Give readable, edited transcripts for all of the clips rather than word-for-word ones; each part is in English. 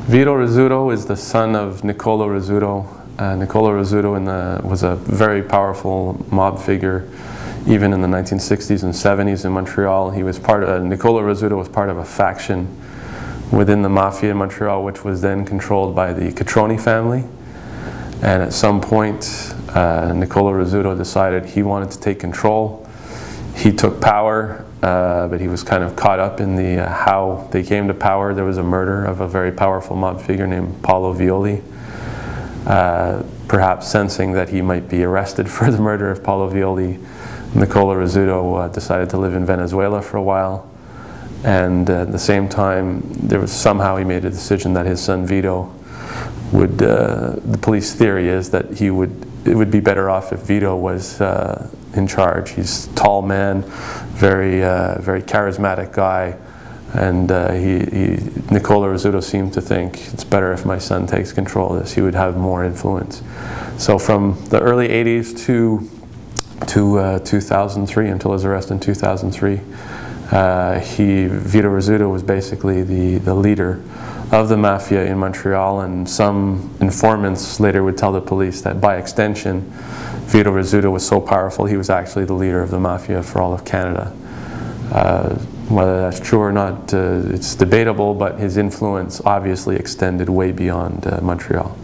Vito Rizzuto is the son of Nicola Rizzuto. Nicola Rizzuto was a very powerful mob figure, even in the 1960s and 70s in Montreal. Nicola Rizzuto was part of a faction within the Mafia in Montreal, which was then controlled by the Cotroni family. And at some point, Nicola Rizzuto decided he wanted to take control. He took power, but he was kind of caught up in how they came to power. There was a murder of a very powerful mob figure named Paulo Violi. Perhaps sensing that he might be arrested for the murder of Paulo Violi, Nicola Rizzuto decided to live in Venezuela for a while. And at the same time, somehow he made a decision that his son Vito would, the police theory is that it would be better off if Vito was in charge. He's a tall man, very charismatic guy, and Nicola Rizzuto seemed to think it's better if my son takes control of this. He would have more influence. So from the early 80s to 2003, until his arrest in 2003, Vito Rizzuto was basically the leader of the Mafia in Montreal, and some informants later would tell the police that by extension, Vito Rizzuto was so powerful he was actually the leader of the Mafia for all of Canada. Whether that's true or not, it's debatable, but his influence obviously extended way beyond Montreal.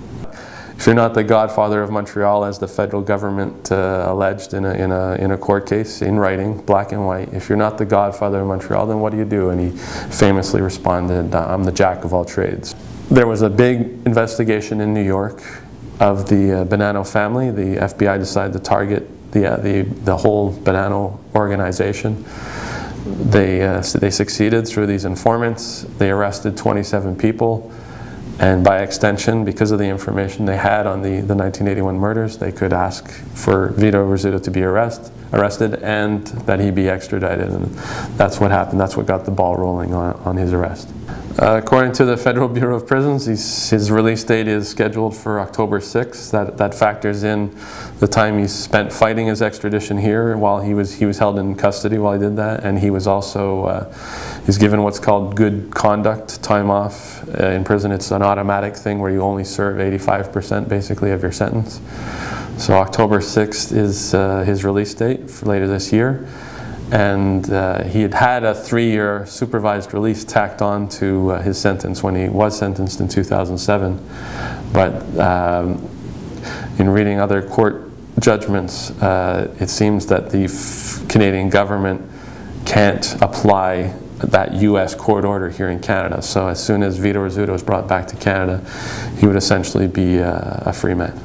If you're not the godfather of Montreal, as the federal government alleged in a court case, in writing, black and white, if you're not the godfather of Montreal, then what do you do? And he famously responded, "I'm the jack of all trades." There was a big investigation in New York of the Bonanno family. The FBI decided to target the whole Bonanno organization. They succeeded through these informants. They arrested 27 people. And by extension, because of the information they had on the 1981 murders, they could ask for Vito Rizzuto to be arrested and that he be extradited. And that's what happened. That's what got the ball rolling on his arrest. According to the Federal Bureau of Prisons, his release date is scheduled for October 6th. That factors in the time he spent fighting his extradition here while he was held in custody while he did that, and he was also he's given what's called good conduct time off in prison. It's an automatic thing where you only serve 85% basically of your sentence. So October 6th is his release date for later this year. And he had a 3-year supervised release tacked on to his sentence when he was sentenced in 2007. But in reading other court judgments, it seems that the Canadian government can't apply that U.S. court order here in Canada. So as soon as Vito Rizzuto is brought back to Canada, he would essentially be a free man.